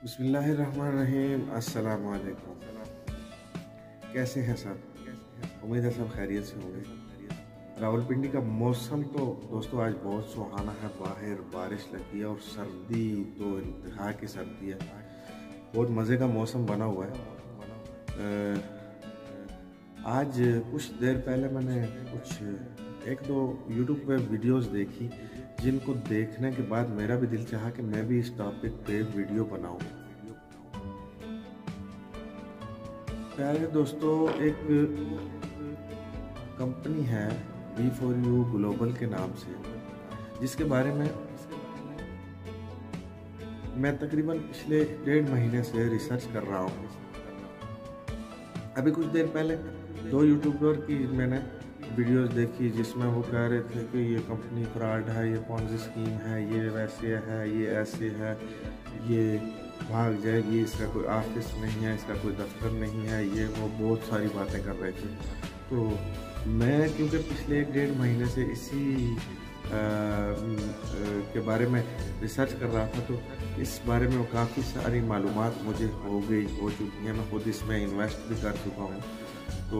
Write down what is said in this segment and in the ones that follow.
बिस्मिल्लाहिर्रहमानिर्रहीम। अस्सलाम वालेकुम। कैसे हैं सब? उम्मीद है सब खैरियत से होंगे। रावलपिंडी का मौसम तो दोस्तों आज बहुत सुहाना है। बाहर बारिश लगी है और सर्दी तो इंतहा की सर्दी है। बहुत मज़े का मौसम बना हुआ है। आज कुछ देर पहले मैंने कुछ एक दो यूट्यूब पे वीडियोस देखी, जिनको देखने के बाद मेरा भी दिल चाहा कि मैं भी इस टॉपिक पे वीडियो बनाऊं। प्यारे दोस्तों, एक कंपनी है B4U ग्लोबल के नाम से, जिसके बारे में मैं तकरीबन पिछले 1.5 महीने से रिसर्च कर रहा हूँ। अभी कुछ देर पहले 2 यूट्यूबर की मैंने वीडियोस देखी, जिसमें वो कह रहे थे कि ये कंपनी फ्रॉड है, ये पॉन्जी स्कीम है, ये वैसे है, ये ऐसे है, ये भाग जाएगी, इसका कोई ऑफिस नहीं है, इसका कोई दफ्तर नहीं है, ये वो बहुत सारी बातें कर रहे थे। तो मैं क्योंकि पिछले 1.5 महीने से इसी के बारे में रिसर्च कर रहा था, तो इस बारे में काफ़ी सारी मालूमात मुझे हो चुकी हैं। मैं खुद इसमें इन्वेस्ट भी कर चुका हूँ, तो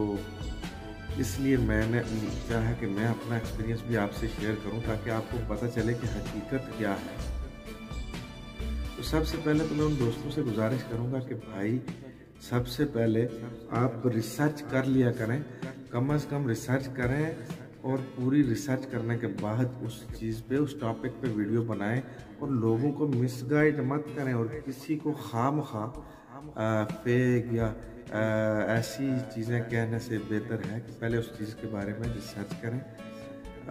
इसलिए मैंने चाहा कि मैं अपना एक्सपीरियंस भी आपसे शेयर करूं, ताकि आपको पता चले कि हकीकत क्या है। तो सबसे पहले तो मैं उन दोस्तों से गुजारिश करूंगा कि भाई सबसे पहले आप रिसर्च कर लिया करें, कम से कम रिसर्च करें, और पूरी रिसर्च करने के बाद उस चीज़ पे, उस टॉपिक पे वीडियो बनाएं, और लोगों को मिसगाइड मत करें, और किसी को खामखा फेक या ऐसी चीज़ें कहने से बेहतर है कि पहले उस चीज़ के बारे में रिसर्च करें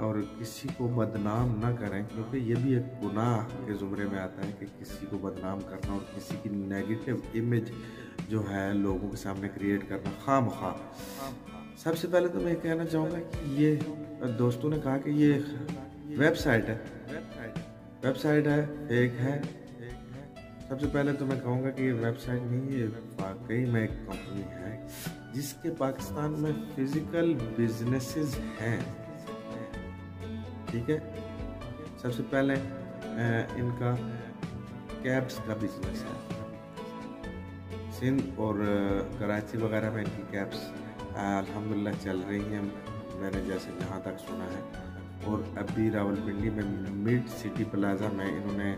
और किसी को बदनाम ना करें, क्योंकि ये भी एक गुनाह के ज़ुमरे में आता है कि किसी को बदनाम करना और किसी की नेगेटिव इमेज जो है लोगों के सामने क्रिएट करना खामखा। सबसे पहले तो मैं कहना चाहूँगा कि ये दोस्तों ने कहा कि ये वेबसाइट है, फेक है। सबसे पहले तो मैं कहूँगा कि ये वेबसाइट नहीं, ये वाकई में एक कंपनी है जिसके पाकिस्तान में फिजिकल बिजनेसेस हैं। ठीक है, सबसे पहले इनका कैब्स का बिजनेस है। सिंध और कराची वगैरह में इनकी कैब्स अल्हम्दुलिल्लाह चल रही हैं, मैंने जैसे जहाँ तक सुना है। और अभी रावलपिंडी में मिड सिटी प्लाजा में इन्होंने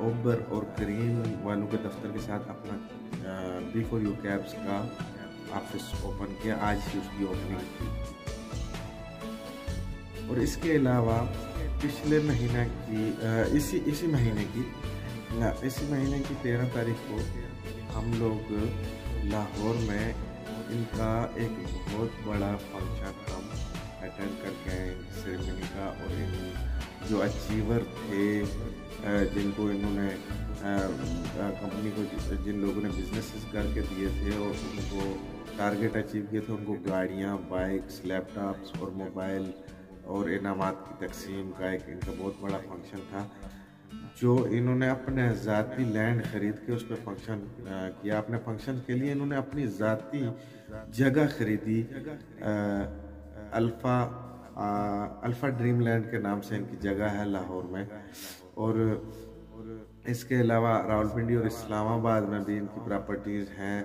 उबर और करीम वालों के दफ्तर के साथ अपना B4U कैब्स का ऑफिस ओपन किया। आज ही उसकी ओपनिंग की। और इसके अलावा पिछले महीने की इसी महीने की 13 तारीख को हम लोग लाहौर में इनका एक बहुत बड़ा फंक्शन हम अटेंड करके आए सेरेमनी का। और इन जो अचीवर थे, जिनको इन्होंने कंपनी को, जिन लोगों ने बिजनेसेस करके दिए थे और उनको टारगेट अचीव किए थे, उनको गाड़ियाँ, बाइक्स, लैपटॉप्स और मोबाइल और इनामात की तकसीम का एक इनका बहुत बड़ा फंक्शन था, जो इन्होंने अपने ज़ाती लैंड ख़रीद के उस पर फंक्शन किया। अपने फंक्शन के लिए इन्होंने अपनी ज़ाती जगह खरीदी। अल्फ़ा ड्रीम लैंड के नाम से इनकी जगह है लाहौर में। और इसके अलावा रावलपिंडी और इस्लामाबाद में भी इनकी प्रॉपर्टीज़ हैं,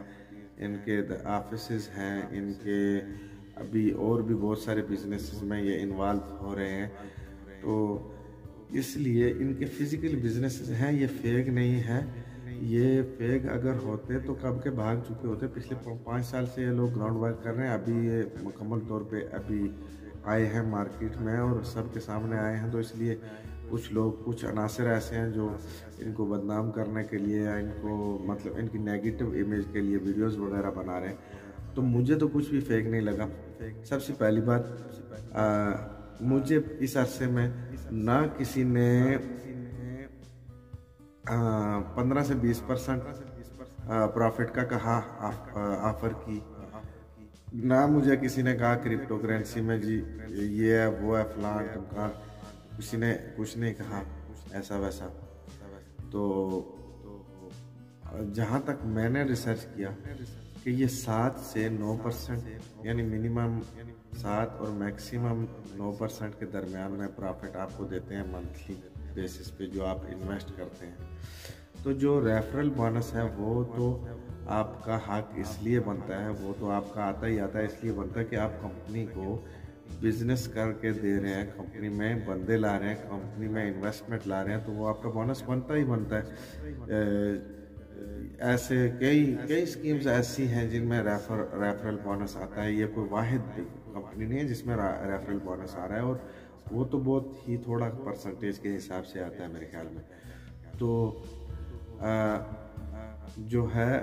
इनके ऑफिसेज़ हैं, इनके अभी और भी बहुत सारे बिजनेसेस में ये इन्वॉल्व हो रहे हैं। तो इसलिए इनके फिजिकल बिजनेसेस हैं, ये फेक नहीं है। ये फेक अगर होते तो कब के भाग चुके होते। पिछले 5 साल से ये लोग ग्राउंड वर्क कर रहे हैं, अभी ये मुकम्मल तौर पे अभी आए हैं मार्केट में और सबके सामने आए हैं। तो इसलिए कुछ लोग, कुछ अनासर ऐसे हैं जो इनको बदनाम करने के लिए या इनको मतलब इनकी नेगेटिव इमेज के लिए वीडियोस वगैरह बना रहे हैं। तो मुझे तो कुछ भी फेक नहीं लगा। सबसे पहली बात, मुझे इस अरसे में ना किसी ने 15 से 20% प्रॉफिट का कहा ऑफर की, ना मुझे किसी ने कहा क्रिप्टो करेंसी में जी ये है वो है फलान ढमकान, किसी ने कुछ नहीं कहा ऐसा वैसा। तो जहाँ तक मैंने रिसर्च किया कि ये 7 से 9% यानी मिनिमम 7 और मैक्सिमम 9% के दरमियान में प्रॉफिट आपको देते हैं मंथली बेसिस पे जो आप इन्वेस्ट करते हैं। तो जो रेफरल बोनस है वो तो आपका हक इसलिए बनता है, वो तो आपका आता ही आता है, इसलिए बनता है कि आप कंपनी को बिजनेस करके दे रहे हैं, कंपनी में बंदे ला रहे हैं, कंपनी में इन्वेस्टमेंट ला रहे हैं, तो वो आपका बोनस बनता ही बनता है। ऐसे कई कई स्कीम्स ऐसी हैं जिनमें रेफरल बोनस आता है। ये कोई वाहिद कंपनी नहीं है जिसमें रेफरल बोनस आ रहा है, और वो तो बहुत ही थोड़ा परसेंटेज के हिसाब से आता है मेरे ख्याल में। तो जो है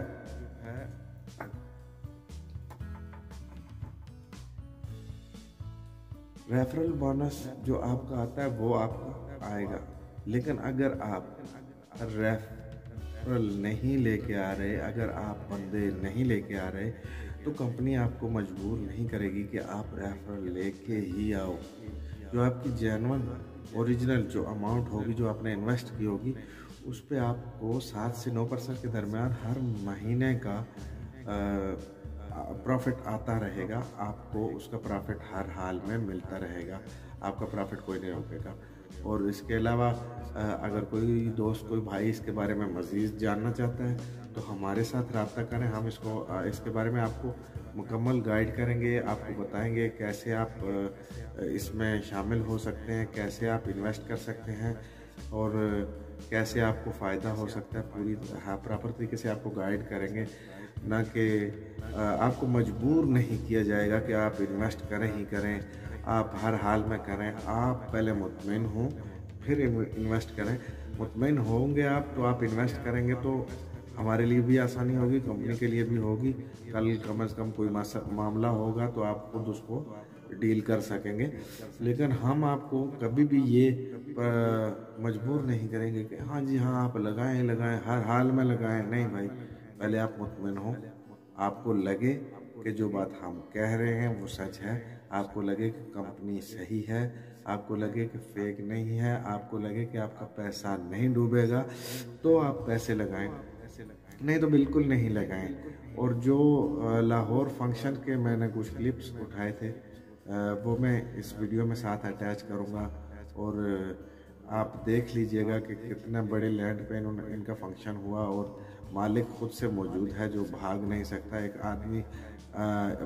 रेफरल बोनस जो आपका आता है वो आपका आएगा, लेकिन अगर आप रेफरल नहीं लेके आ रहे, अगर आप बंदे नहीं लेके आ रहे, तो कंपनी आपको मजबूर नहीं करेगी कि आप रेफरल लेके ही आओ। जो आपकी जेन्युइन ओरिजिनल जो अमाउंट होगी, जो आपने इन्वेस्ट की होगी, उस पर आपको 7 से 9% के दरमियान हर महीने का प्रॉफिट आता रहेगा। आपको उसका प्रॉफिट हर हाल में मिलता रहेगा, आपका प्रॉफिट कोई नहीं रोकेगा। और इसके अलावा अगर कोई दोस्त, कोई भाई इसके बारे में मज़ीद जानना चाहता है तो हमारे साथ रब्ता करें। हम इसके बारे में आपको मुकम्मल गाइड करेंगे, आपको बताएंगे कैसे आप इसमें शामिल हो सकते हैं, कैसे आप इन्वेस्ट कर सकते हैं और कैसे आपको फ़ायदा हो सकता है। पूरी प्रॉपर तरीके से आपको गाइड करेंगे, ना कि आपको मजबूर नहीं किया जाएगा कि आप इन्वेस्ट करें ही करें, आप हर हाल में करें। आप पहले मुतमईन हों फिर इन्वेस्ट करें। मुतमईन होंगे आप तो आप इन्वेस्ट करेंगे तो हमारे लिए भी आसानी होगी, कंपनी के लिए भी होगी। कल कम से कम कोई मामला होगा तो आप खुद उसको डील कर सकेंगे। लेकिन हम आपको कभी भी ये मजबूर नहीं करेंगे कि हाँ जी हाँ आप लगाएं, हर हाल में लगाएं। नहीं भाई, पहले आप मुतमईन हो, आपको लगे कि जो बात हम कह रहे हैं वो सच है, आपको लगे कि कंपनी सही है, आपको लगे कि फेक नहीं है, आपको लगे कि आपका पैसा नहीं डूबेगा, तो आप पैसे लगाएं, नहीं तो बिल्कुल नहीं लगाएं। और जो लाहौर फंक्शन के मैंने कुछ क्लिप्स उठाए थे वो मैं इस वीडियो में साथ अटैच करूँगा, और आप देख लीजिएगा कि कितने बड़े लैंड पे इनका फंक्शन हुआ और मालिक खुद से मौजूद है जो भाग नहीं सकता। एक आदमी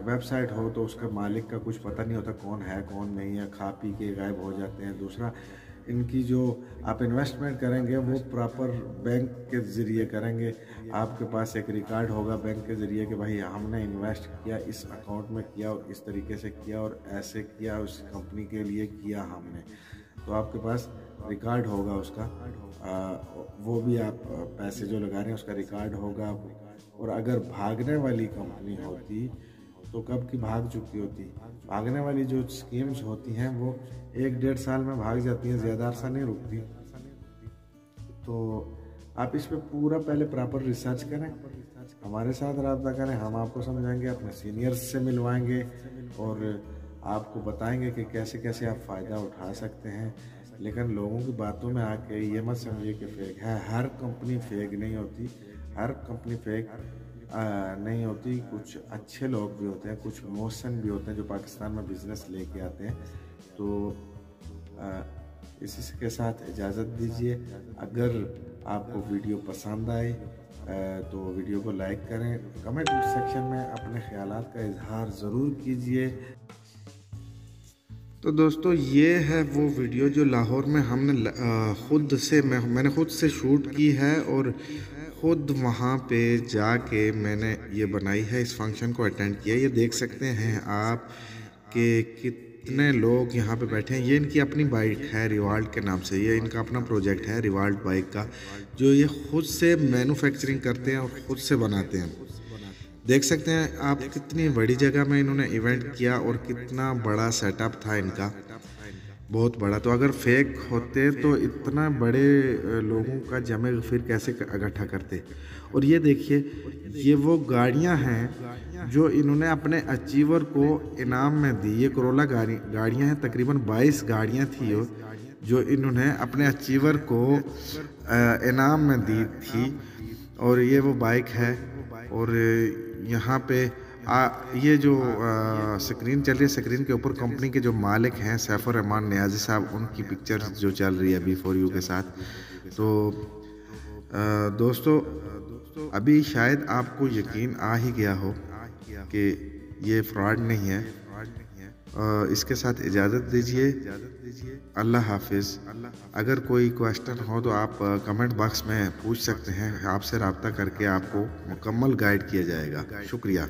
वेबसाइट हो तो उसका मालिक का कुछ पता नहीं होता कौन है कौन नहीं है, खा पी के गायब हो जाते हैं। दूसरा, इनकी जो आप इन्वेस्टमेंट करेंगे वो प्रॉपर बैंक के ज़रिए करेंगे। आपके पास एक रिकॉर्ड होगा बैंक के ज़रिए कि भाई हमने इन्वेस्ट किया, इस अकाउंट में किया और इस तरीके से किया और ऐसे किया, उस कंपनी के लिए किया हमने। तो आपके पास रिकॉर्ड होगा उसका, वो भी आप पैसे जो लगा रहे हैं उसका रिकॉर्ड होगा। और अगर भागने वाली कंपनी होती तो कब की भाग चुकी होती। भागने वाली जो स्कीम्स होती हैं वो 1-1.5 साल में भाग जाती हैं, ज़्यादा अरसा नहीं रुकती। तो आप इस पर पूरा पहले प्रॉपर रिसर्च करें, हमारे साथ रब्ता करें, हम आपको समझाएंगे, अपने सीनियर्स से मिलवाएंगे और आपको बताएंगे कि कैसे कैसे आप फ़ायदा उठा सकते हैं। लेकिन लोगों की बातों में आके ये मत समझिए कि फेक है। हर कंपनी फेक नहीं होती, हर कंपनी फेक नहीं होती। कुछ अच्छे लोग भी होते हैं, कुछ मोहसिन भी होते हैं जो पाकिस्तान में बिज़नेस लेके आते हैं। तो इसी के साथ इजाज़त दीजिए। अगर आपको वीडियो पसंद आए तो वीडियो को लाइक करें, कमेंट सेक्शन में अपने ख्यालात का इजहार ज़रूर कीजिए। तो दोस्तों, ये है वो वीडियो जो लाहौर में हमने मैंने खुद से शूट की है और ख़ुद वहाँ पे जाके मैंने ये बनाई है, इस फंक्शन को अटेंड किया। ये देख सकते हैं आप कि कितने लोग यहाँ पे बैठे हैं। ये इनकी अपनी बाइक है रिवाल्ट के नाम से, ये इनका अपना प्रोजेक्ट है रिवाल्ट बाइक का, जो ये ख़ुद से मैन्युफैक्चरिंग करते हैं और ख़ुद से बनाते हैं। देख सकते हैं आप कितनी बड़ी जगह में इन्होंने इवेंट किया और कितना बड़ा सेटअप था इनका, बहुत बड़ा। तो अगर फेक होते तो इतना बड़े लोगों का जमे फिर कैसे इकट्ठा करते। और ये देखिए, ये वो गाड़ियां हैं जो इन्होंने अपने अचीवर को इनाम में दी। ये कोरोला गाड़ियां हैं, तकरीबन 22 गाड़ियां थी जो इन्होंने अपने अचीवर को इनाम में दी थी। और ये वो बाइक है। और यहाँ पे ये जो स्क्रीन चल रही है, स्क्रीन के ऊपर कंपनी के जो मालिक हैं सैफुर रहमान नियाजी साहब, उनकी पिक्चर जो चल रही है अभी फॉर यू के साथ। तो दोस्तों, अभी शायद आपको यकीन आ ही गया हो कि ये फ्रॉड नहीं है। इसके साथ इजाज़त दीजिए। अल्लाह हाफ़िज़। अगर कोई क्वेश्चन हो तो आप कमेंट बॉक्स में पूछ सकते हैं। आपसे रब्ता करके आपको मुकम्मल गाइड किया जाएगा। शुक्रिया।